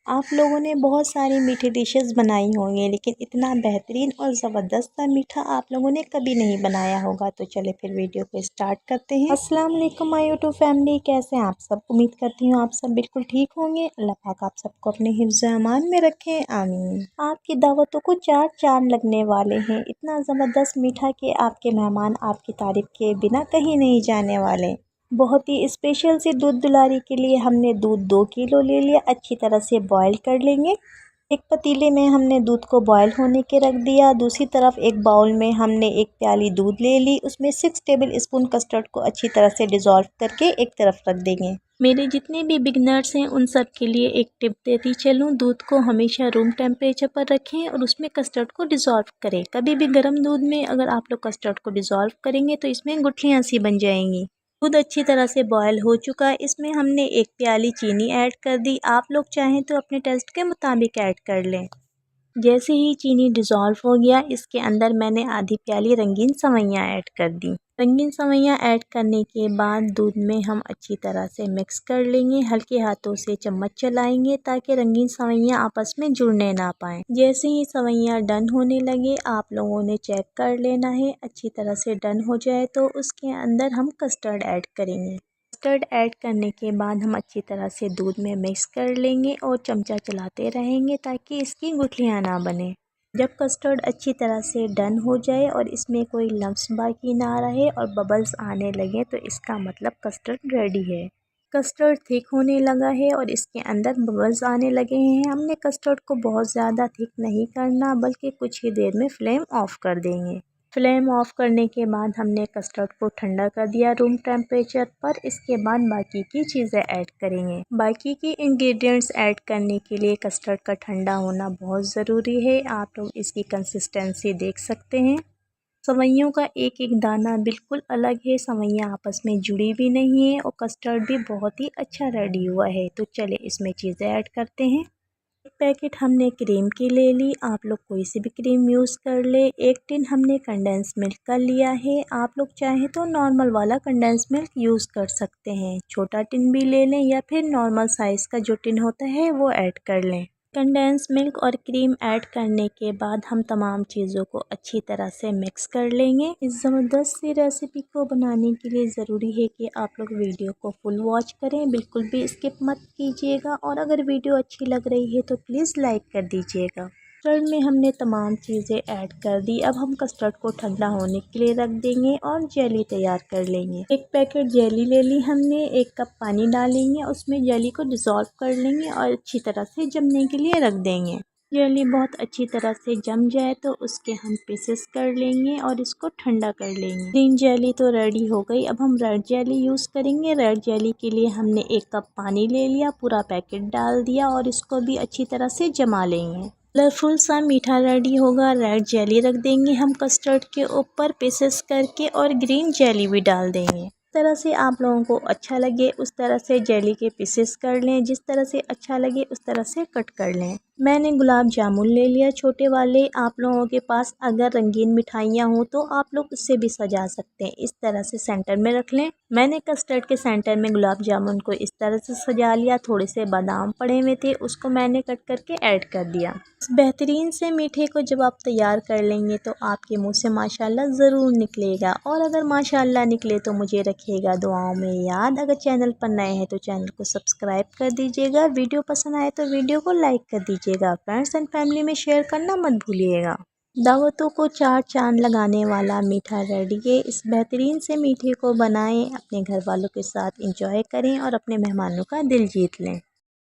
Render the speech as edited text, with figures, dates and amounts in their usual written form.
आप लोगों ने बहुत सारी मीठी डिशेस बनाई होंगी, लेकिन इतना बेहतरीन और ज़बरदस्त सा मीठा आप लोगों ने कभी नहीं बनाया होगा। तो चले फिर वीडियो को स्टार्ट करते हैं। अस्सलाम वालेकुम माय यूट्यूब फैमिली, कैसे हैं आप सब। उम्मीद करती हूँ आप सब बिल्कुल ठीक होंगे। अल्लाह पाक आप सबको अपने हिफ्ज़ अमान में रखे, आमीन। आपकी दावतों को चार चांद लगने वाले हैं। इतना ज़बरदस्त मीठा कि आपके मेहमान आपकी तारीफ के बिना कहीं नहीं जाने वाले। बहुत ही स्पेशल सी दूध दुलारी के लिए हमने दूध 2 किलो ले लिया। अच्छी तरह से बॉईल कर लेंगे। एक पतीले में हमने दूध को बॉईल होने के रख दिया। दूसरी तरफ एक बाउल में हमने एक प्याली दूध ले ली। उसमें 6 टेबल स्पून कस्टर्ड को अच्छी तरह से डिज़ोल्व करके एक तरफ रख देंगे। मेरे जितने भी बिगनर्स हैं उन सब के लिए एक टिप देती चलूँ, दूध को हमेशा रूम टेम्परेचर पर रखें और उसमें कस्टर्ड को डिज़ोल्व करें। कभी भी गर्म दूध में अगर आप लोग कस्टर्ड को डिज़ोल्व करेंगे तो इसमें गुठलियाँ सी बन जाएंगी। दूध अच्छी तरह से बॉयल हो चुका है। इसमें हमने एक प्याली चीनी ऐड कर दी। आप लोग चाहें तो अपने टेस्ट के मुताबिक ऐड कर लें। जैसे ही चीनी डिज़ोल्व हो गया, इसके अंदर मैंने आधी प्याली रंगीन सवैयाँ ऐड कर दी। रंगीन सवैयाँ ऐड करने के बाद दूध में हम अच्छी तरह से मिक्स कर लेंगे। हल्के हाथों से चम्मच चलाएंगे ताकि रंगीन सवैयाँ आपस में जुड़ने ना पाएँ। जैसे ही सवैयाँ डन होने लगे, आप लोगों ने चेक कर लेना है। अच्छी तरह से डन हो जाए तो उसके अंदर हम कस्टर्ड ऐड करेंगे। कस्टर्ड ऐड करने के बाद हम अच्छी तरह से दूध में मिक्स कर लेंगे और चमचा चलाते रहेंगे ताकि इसकी गुठलियाँ ना बने। जब कस्टर्ड अच्छी तरह से डन हो जाए और इसमें कोई लम्स बाकी ना रहे और बबल्स आने लगे तो इसका मतलब कस्टर्ड रेडी है। कस्टर्ड थिक होने लगा है और इसके अंदर बबल्स आने लगे हैं। हमने कस्टर्ड को बहुत ज़्यादा थिक नहीं करना, बल्कि कुछ ही देर में फ्लेम ऑफ कर देंगे। फ्लेम ऑफ करने के बाद हमने कस्टर्ड को ठंडा कर दिया रूम टेम्परेचर पर। इसके बाद बाकी की चीज़ें ऐड करेंगे। बाकी की इंग्रेडिएंट्स ऐड करने के लिए कस्टर्ड का ठंडा होना बहुत ज़रूरी है। आप लोग इसकी कंसिस्टेंसी देख सकते हैं। सवैयों का एक एक दाना बिल्कुल अलग है। सवैयाँ आपस में जुड़ी भी नहीं है और कस्टर्ड भी बहुत ही अच्छा रेडी हुआ है। तो चले इसमें चीज़ें ऐड करते हैं। एक पैकेट हमने क्रीम की ले ली। आप लोग कोई सी भी क्रीम यूज़ कर ले। एक टिन हमने कंडेंस मिल्क का लिया है। आप लोग चाहें तो नॉर्मल वाला कंडेंस मिल्क यूज़ कर सकते हैं। छोटा टिन भी ले लें या फिर नॉर्मल साइज़ का जो टिन होता है वो ऐड कर लें। कंडेंस मिल्क और क्रीम ऐड करने के बाद हम तमाम चीज़ों को अच्छी तरह से मिक्स कर लेंगे। इस ज़बरदस्त सी रेसिपी को बनाने के लिए ज़रूरी है कि आप लोग वीडियो को फुल वॉच करें, बिल्कुल भी स्किप मत कीजिएगा। और अगर वीडियो अच्छी लग रही है तो प्लीज़ लाइक कर दीजिएगा। कस्टर्ड में हमने तमाम चीज़ें ऐड कर दी। अब हम कस्टर्ड को ठंडा होने के लिए रख देंगे और जेली तैयार कर लेंगे। एक पैकेट जेली ले ली हमने। 1 कप पानी डालेंगे, उसमें जेली को डिज़ोल्व कर लेंगे और अच्छी तरह से जमने के लिए रख देंगे। जेली बहुत अच्छी तरह से जम जाए तो उसके हम पीसेस कर लेंगे और इसको ठंडा कर लेंगे। ग्रीन जेली तो रेडी हो गई। अब हम रेड जेली यूज़ करेंगे। रेड जेली के लिए हमने 1 कप पानी ले लिया, पूरा पैकेट डाल दिया और इसको भी अच्छी तरह से जमा लेंगे। कलरफुल सा मीठा रेडी होगा। रेड जेली रख देंगे हम कस्टर्ड के ऊपर पीसेस करके और ग्रीन जेली भी डाल देंगे। जिस तरह से आप लोगों को अच्छा लगे उस तरह से जेली के पीसेस कर लें। जिस तरह से अच्छा लगे उस तरह से कट कर लें। मैंने गुलाब जामुन ले लिया छोटे वाले। आप लोगों के पास अगर रंगीन मिठाइयाँ हो तो आप लोग उससे भी सजा सकते हैं। इस तरह से सेंटर में रख लें। मैंने कस्टर्ड के सेंटर में गुलाब जामुन को इस तरह से सजा लिया। थोड़े से बादाम पड़े हुए थे, उसको मैंने कट करके ऐड कर दिया। इस बेहतरीन से मीठे को जब आप तैयार कर लेंगे तो आपके मुंह से माशाल्लाह ज़रूर निकलेगा। और अगर माशाल्लाह निकले तो मुझे रखिएगा दुआओं में याद। अगर चैनल पर नए हैं तो चैनल को सब्सक्राइब कर दीजिएगा। वीडियो पसंद आए तो वीडियो को लाइक कर दीजिएगा। फ्रेंड्स एंड फैमिली में शेयर करना मत भूलिएगा। दावतों को चार चांद लगाने वाला मीठा रेडी है। इस बेहतरीन से मीठे को बनाएं, अपने घर वालों के साथ एंजॉय करें और अपने मेहमानों का दिल जीत लें।